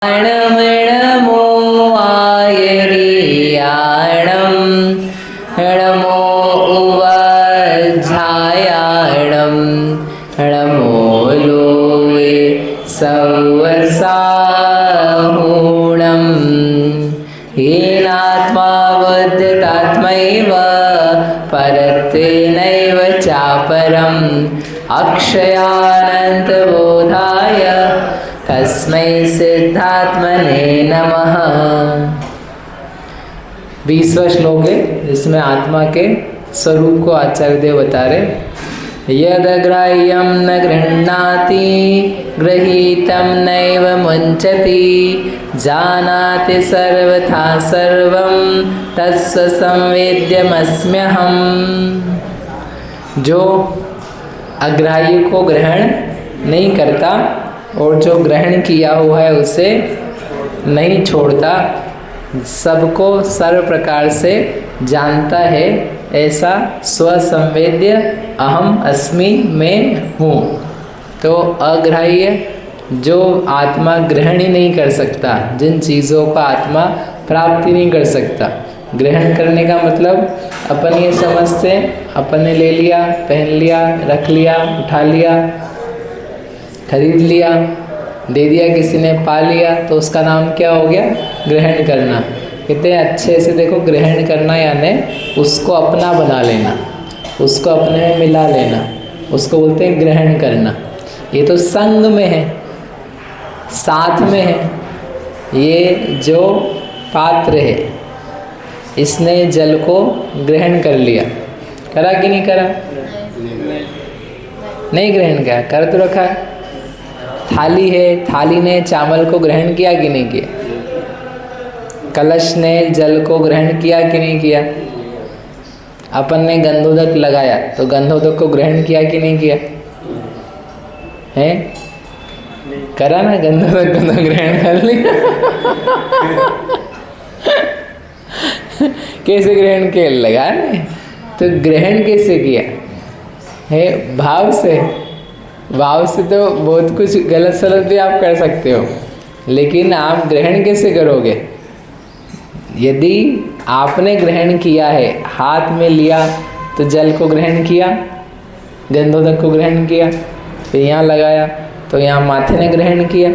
णमो आयरियाणं णमो उवझायाणं णमो लोये सवसाहूणं येनात्मा बुद्धतात्मैव परत्वेनैव चापरम् अक्षयानन्तबोधाय तस्मै सिद्धात्मने नमः। 20वां श्लोक है जिसमें आत्मा के स्वरूप को आचार्य देव बता रहे। यदग्राह्यं न गृह्णाति गृहीतं नैव मुञ्चति जानाति सर्वथा सर्वं तत्संवेद्यमस्म्यहम्। जो अग्राह्य को ग्रहण नहीं करता और जो ग्रहण किया हुआ है उसे नहीं छोड़ता, सबको सर्व प्रकार से जानता है, ऐसा स्वसंवेद्य अहम अस्मि में हूँ। तो अग्राह्य जो आत्मा ग्रहण ही नहीं कर सकता, जिन चीज़ों का आत्मा प्राप्ति नहीं कर सकता। ग्रहण करने का मतलब अपन ये समझते हैं अपन ने ले लिया, पहन लिया, रख लिया, उठा लिया, खरीद लिया, दे दिया किसी ने, पा लिया, तो उसका नाम क्या हो गया? ग्रहण करना। कहते हैं अच्छे से देखो, ग्रहण करना यानी उसको अपना बना लेना, उसको अपने में मिला लेना, उसको बोलते हैं ग्रहण करना। ये तो संग में है, साथ में है। ये जो पात्र है इसने जल को ग्रहण कर लिया, करा कि नहीं करा? नहीं ग्रहण किया, कर तो रखा है। थाली है, थाली ने चावल को ग्रहण किया कि नहीं किया? कलश ने जल को ग्रहण किया कि नहीं किया? अपन ने गंधोदक लगाया तो गंधोदक को ग्रहण किया कि नहीं किया? है करा ना, गंधोदक को तो ग्रहण कर लिया। कैसे ग्रहण किया? लगा नहीं तो ग्रहण कैसे किया है? भाव से। भाव से तो बहुत कुछ गलत सलत भी आप कर सकते हो, लेकिन आप ग्रहण कैसे करोगे? यदि आपने ग्रहण किया है, हाथ में लिया तो जल को ग्रहण किया, गंधोदक को ग्रहण किया, फिर यहाँ लगाया तो यहाँ माथे ने ग्रहण किया।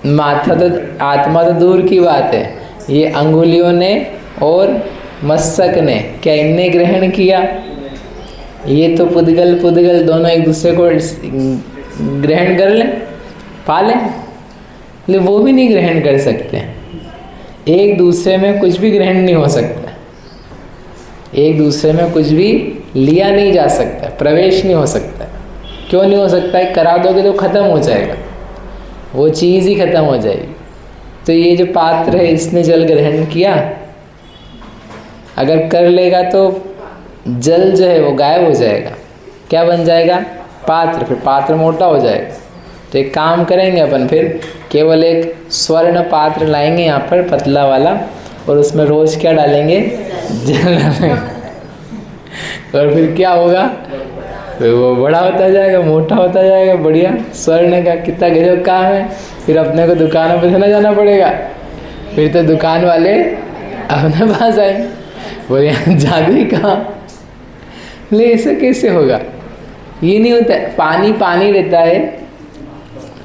माथा तो, आत्मा तो दूर की बात है, ये अंगुलियों ने और मस्तक ने, क्या इनने ग्रहण किया? ये तो पुद्गल पुद्गल दोनों एक दूसरे को ग्रहण कर लें, पा लें, लेकिन वो भी नहीं ग्रहण कर सकते। एक दूसरे में कुछ भी ग्रहण नहीं हो सकता, एक दूसरे में कुछ भी लिया नहीं जा सकता, प्रवेश नहीं हो सकता। क्यों नहीं हो सकता है? करा दोगे तो खत्म हो जाएगा, वो चीज़ ही खत्म हो जाएगी। तो ये जो पात्र है इसने जल ग्रहण किया, अगर कर लेगा तो जल जो है वो गायब हो जाएगा, क्या बन जाएगा? पात्र। फिर पात्र मोटा हो जाएगा। तो एक काम करेंगे अपन, फिर केवल एक स्वर्ण पात्र लाएंगे यहाँ पर, पतला वाला, और उसमें रोज क्या डालेंगे? जल डालेंगे। और फिर क्या होगा? फिर वो बड़ा होता जाएगा, मोटा होता जाएगा, बढ़िया। स्वर्ण का कितना गजब काम है। फिर अपने को दुकानों पर ना जाना पड़ेगा, फिर तो दुकान वाले अपने पास आएंगे, बोले यहाँ जादू ही कहाँ। ले ऐसा कैसे होगा? ये नहीं होता है। पानी पानी रहता है,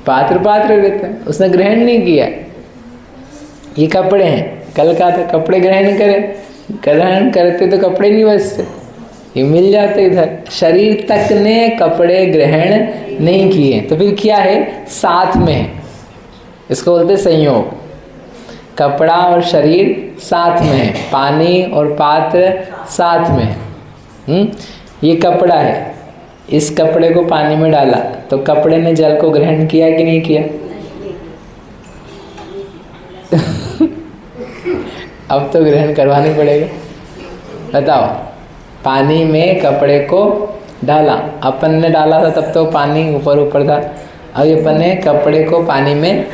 पात्र पात्र रहता है, उसने ग्रहण नहीं किया। ये कपड़े हैं, कल का था कपड़े ग्रहण करें, ग्रहण करते तो कपड़े नहीं बचते, ये मिल जाते इधर। शरीर तक ने कपड़े ग्रहण नहीं किए, तो फिर क्या है? साथ में है, इसको बोलते संयोग। कपड़ा और शरीर साथ में है, पानी और पात्र साथ में है। ये कपड़ा है, इस कपड़े को पानी में डाला तो कपड़े ने जल को ग्रहण किया कि नहीं किया? अब तो ग्रहण करवानी पड़ेगा। बताओ, पानी में कपड़े को डाला, अपन ने डाला था तब तो पानी ऊपर ऊपर था, अभी अपन ने कपड़े को पानी में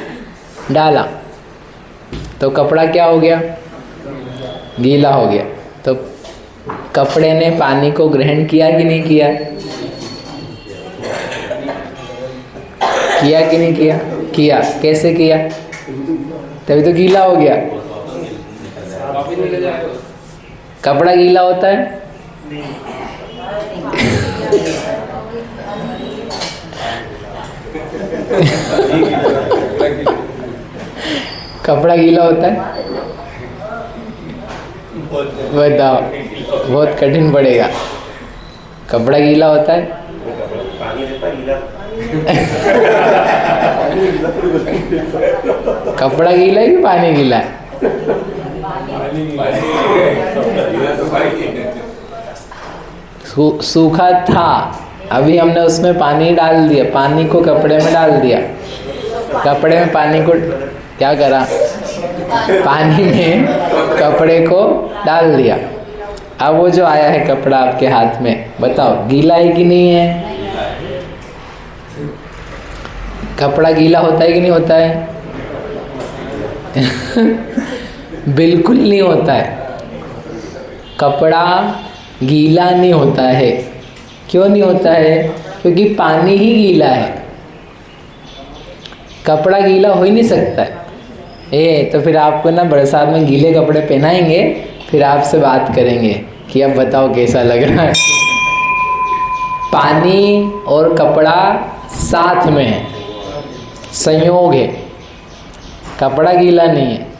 डाला तो कपड़ा क्या हो गया? गीला हो गया। तो कपड़े ने पानी को ग्रहण किया कि नहीं किया? किया कि नहीं किया? किया। कैसे किया? तभी तो गीला हो गया। कपड़ा गीला होता है? कपड़ा गीला होता है? बताओ, बहुत कठिन पड़ेगा। कपड़ा गीला होता है? कपड़ा गीला है कि पानी गीला है? सूखा था, अभी हमने उसमें पानी डाल दिया, पानी को कपड़े में डाल दिया, कपड़े में पानी को क्या करा? पानी में कपड़े को डाल दिया। अब वो जो आया है कपड़ा आपके हाथ में, बताओ गीला है कि नहीं है? कपड़ा गीला होता है कि नहीं होता है? बिल्कुल नहीं होता है। कपड़ा गीला नहीं होता है। क्यों नहीं होता है? क्योंकि पानी ही गीला है, कपड़ा गीला हो ही नहीं सकता है। तो फिर आपको ना बरसात में गीले कपड़े पहनाएंगे, फिर आपसे बात करेंगे कि अब बताओ कैसा लग रहा है। पानी और कपड़ा साथ में है, संयोग है, कपड़ा गीला नहीं है।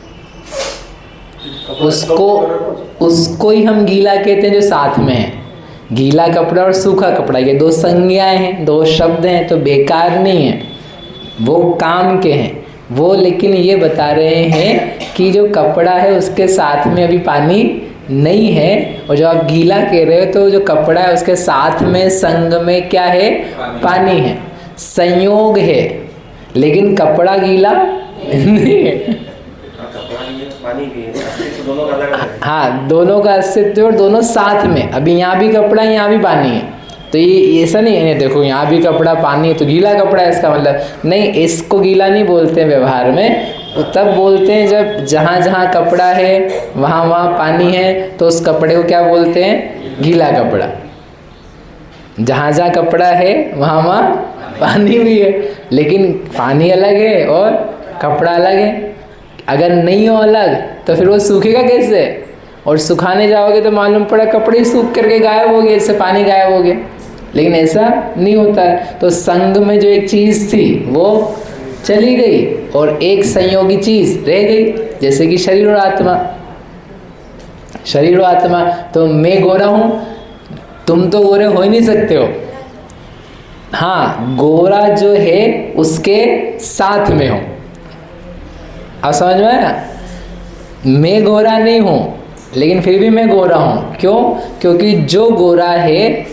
उसको ही हम गीला कहते हैं जो साथ में है। गीला कपड़ा और सूखा कपड़ा, ये दो संज्ञाएं हैं, दो शब्द हैं, तो बेकार नहीं है, वो काम के हैं वो। लेकिन ये बता रहे हैं कि जो कपड़ा है उसके साथ में अभी पानी नहीं है, और जो आप गीला कह रहे हो तो जो कपड़ा है उसके साथ में संग में क्या है? पानी है, संयोग है, लेकिन कपड़ा गीला नहीं है। हाँ, दोनों का अस्तित्व और दोनों साथ में। अभी यहाँ भी कपड़ा है, यहाँ भी पानी है, तो ये ऐसा नहीं है देखो यहाँ भी कपड़ा पानी है तो गीला कपड़ा है, इसका मतलब नहीं। इसको गीला नहीं बोलते हैं व्यवहार में, तो तब बोलते हैं जब जहाँ जहाँ कपड़ा है वहाँ वहाँ पानी है, तो उस कपड़े को क्या बोलते हैं? गीला कपड़ा। जहाँ जहाँ कपड़ा है वहाँ वहाँ पानी भी है, लेकिन पानी अलग है और कपड़ा अलग है। अगर नहीं हो अलग तो फिर वो सूखेगा कैसे? और सुखाने जाओगे तो मालूम पड़ा कपड़े ही सूख करके गायब हो गए, इससे पानी गायब हो गया। लेकिन ऐसा नहीं होता है। तो संग में जो एक चीज़ थी वो चली गई और एक संयोगी चीज़ रह गई, जैसे कि शरीर और आत्मा। शरीर और आत्मा, तो मैं गोरा हूँ, तुम तो गोरे हो ही नहीं सकते हो। हाँ, गोरा जो है उसके साथ में हो। आप समझ में आया? मैं गोरा नहीं हूँ लेकिन फिर भी मैं गोरा हूँ। क्यों? क्योंकि जो गोरा है,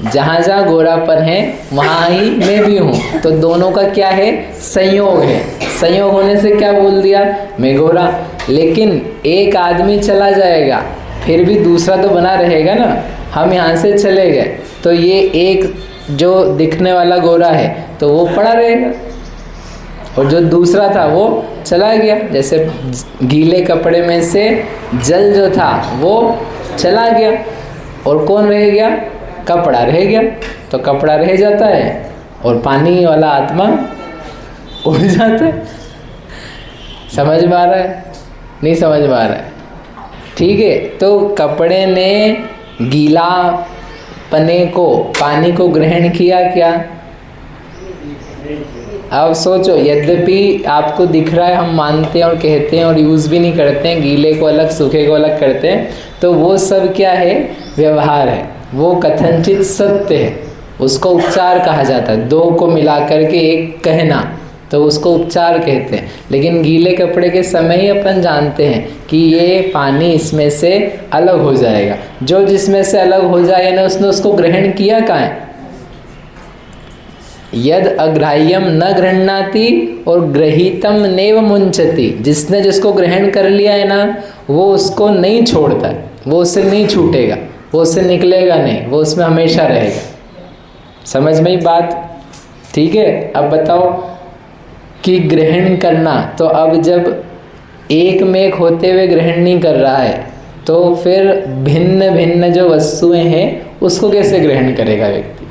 जहाँ जहाँ गोरापन है वहाँ ही मैं भी हूँ। तो दोनों का क्या है? संयोग है। संयोग होने से क्या बोल दिया? मैं गोरा। लेकिन एक आदमी चला जाएगा फिर भी दूसरा तो बना रहेगा ना। हम यहाँ से चले गए तो ये एक जो दिखने वाला गोरा है तो वो पड़ा रहेगा, और जो दूसरा था वो चला गया। जैसे गीले कपड़े में से जल जो था वो चला गया और कौन रह गया? कपड़ा रह गया। तो कपड़ा रह जाता है और पानी वाला आत्मा उड़ जाता है। समझ में आ रहा है? नहीं समझ में आ रहा है? ठीक है। तो कपड़े ने गीला पने को, पानी को ग्रहण किया क्या? अब सोचो, यद्यपि आपको दिख रहा है, हम मानते हैं और कहते हैं और यूज़ भी नहीं करते हैं, गीले को अलग सूखे को अलग करते हैं, तो वो सब क्या है? व्यवहार है। वो कथनचित सत्य है, उसको उपचार कहा जाता है। दो को मिला करके एक कहना, तो उसको उपचार कहते हैं। लेकिन गीले कपड़े के समय ही अपन जानते हैं कि ये पानी इसमें से अलग हो जाएगा। जो जिसमें से अलग हो जाए ना, उसने उसको ग्रहण किया कहाँ है? यद अग्राह्यम न गृह्णाति और ग्रहीतम नैव मुंचति। जिसने जिसको ग्रहण कर लिया है ना, वो उसको नहीं छोड़ता है, वो उससे नहीं छूटेगा, वो उससे निकलेगा नहीं, वो उसमें हमेशा रहेगा। समझ में ही बात? ठीक है। अब बताओ कि ग्रहण करना, तो अब जब एक में एक होते हुए ग्रहण नहीं कर रहा है तो फिर भिन्न भिन्न जो वस्तुएं हैं उसको कैसे ग्रहण करेगा व्यक्ति?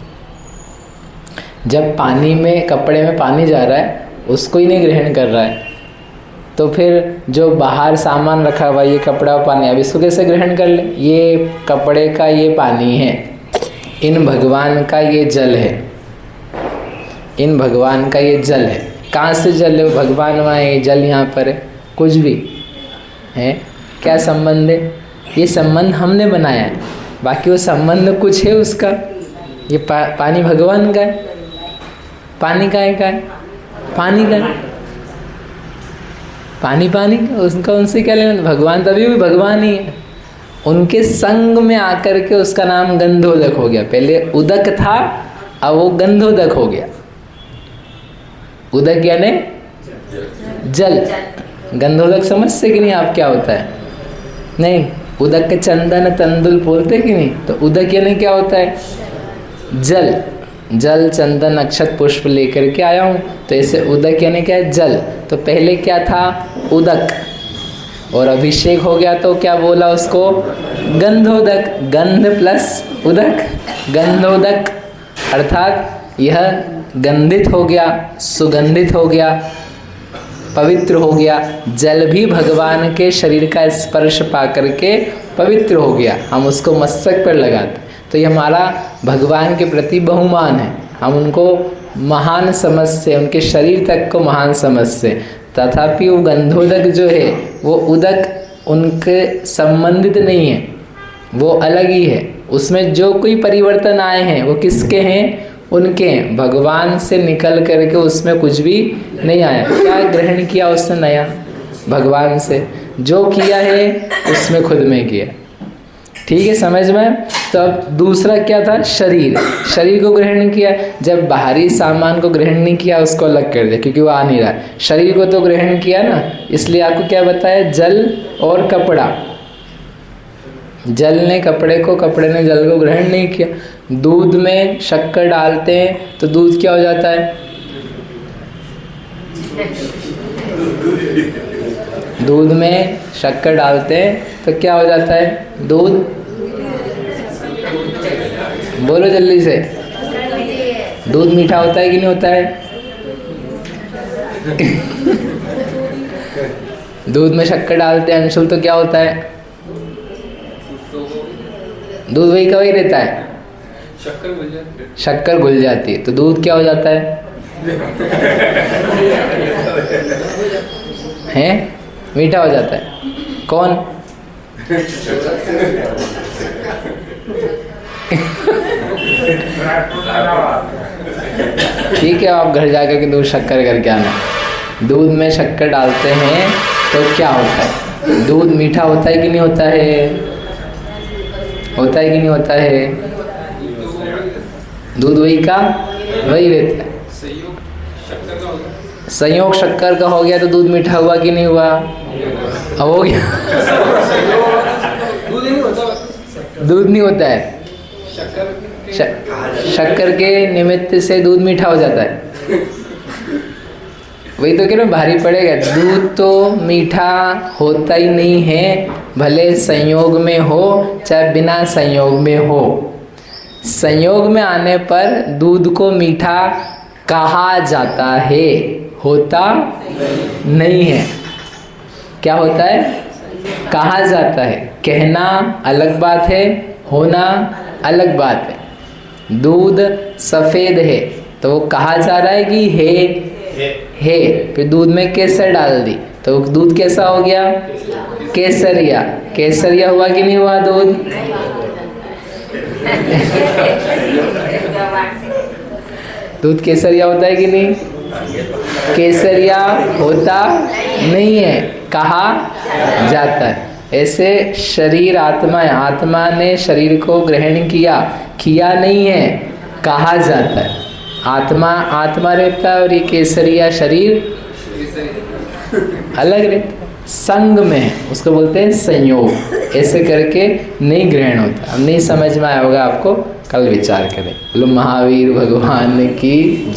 जब पानी में, कपड़े में पानी जा रहा है उसको ही नहीं ग्रहण कर रहा है, तो फिर जो बाहर सामान रखा हुआ ये कपड़ा और पानी, अब इसको कैसे ग्रहण कर ले? ये कपड़े का ये पानी है, इन भगवान का ये जल है, इन भगवान का ये जल है। कहाँ से जल है? भगवान वहाँ है, जल यहाँ पर है, कुछ भी है। क्या संबंध है? ये संबंध हमने बनाया है, बाकी वो संबंध कुछ है उसका। ये पानी भगवान का है, पानी का है, पानी का है, पानी का, उसका उनसे क्या लेना? भगवान तभी भी भगवान ही है। उनके संग में आकर के उसका नाम गंधोदक हो गया। पहले उदक था, अब वो गंधोदक हो गया। उदक यानी जल, गंधोदक समझते कि नहीं आप क्या होता है? नहीं, उदक के चंदन तंदुल बोलते कि नहीं? तो उदक यानी क्या होता है? जल, जल चंदन अक्षत पुष्प लेकर के आया हूँ, तो ऐसे उदक यानी क्या है? जल। तो पहले क्या था? उदक, और अभिषेक हो गया तो क्या बोला उसको? गंधोदक। गंध प्लस उदक, गंधोदक, अर्थात यह गंधित हो गया, सुगंधित हो गया, पवित्र हो गया। जल भी भगवान के शरीर का स्पर्श पा करके पवित्र हो गया, हम उसको मस्तक पर लगाते, तो ये हमारा भगवान के प्रति बहुमान है। हम उनको महान समझते, उनके शरीर तक को महान समझते। तथापि वो गंधोदक जो है वो उदक उनके संबंधित नहीं है, वो अलग ही है। उसमें जो कोई परिवर्तन आए हैं वो किसके हैं? उनके हैं। भगवान से निकल करके उसमें कुछ भी नहीं आया। क्या ग्रहण किया उसने नया? भगवान से जो किया है उसमें खुद में किया। ठीक है, समझ में? तो अब दूसरा क्या था? शरीर, शरीर को ग्रहण किया। जब बाहरी सामान को ग्रहण नहीं किया उसको अलग कर दिया, क्योंकि वो आ नहीं रहा। शरीर को तो ग्रहण किया ना, इसलिए आपको क्या बताया? जल और कपड़ा। जल ने कपड़े को, कपड़े ने जल को ग्रहण नहीं किया। दूध में शक्कर डालते हैं तो दूध क्या हो जाता है? दूध में शक्कर डालते हैं तो क्या हो जाता है? दूध, बोलो जल्दी से। दूध मीठा होता है कि नहीं होता है? दूध में शक्कर डालते हैं अंशुल तो क्या होता है? दूध वही का वही रहता है, शक्कर घुल जाती है, तो दूध क्या हो जाता है? हैं? मीठा हो जाता है। कौन? ठीक है, आप घर जाकर के दूध शक्कर करके आना। दूध में शक्कर डालते हैं तो क्या होता है? दूध मीठा होता है कि नहीं होता है? होता है कि नहीं होता है? दूध वही का वही रहता है। संयोग शक्कर का हो गया तो दूध मीठा हुआ कि नहीं हुआ? अब हो गया। दूध नहीं होता है, शक्कर के निमित्त से दूध मीठा हो जाता है। वही तो कह रहा हूं, भारी पड़ेगा। दूध तो मीठा होता ही नहीं है, भले संयोग में हो चाहे बिना संयोग में हो। संयोग में आने पर दूध को मीठा कहा जाता है, होता नहीं है। क्या होता है? कहा जाता है। कहना अलग बात है, होना अलग बात है। दूध सफ़ेद है तो वो कहा जा रहा है कि है। फिर दूध में केसर डाल दी तो दूध कैसा हो गया? केसरिया। केसरिया हुआ कि नहीं हुआ दूध? दूध केसरिया होता है कि नहीं? केसरिया होता नहीं है, कहा जाता है। ऐसे शरीर आत्मा है, आत्मा ने शरीर को ग्रहण किया नहीं है, कहा जाता है। आत्मा आत्मा रहता है और ये केसरिया शरीर अलग रहता है, संग में है, उसको बोलते हैं संयोग। ऐसे करके नहीं ग्रहण होता। अब नहीं समझ में आया होगा आपको, कल विचार करें। बोलो महावीर भगवान की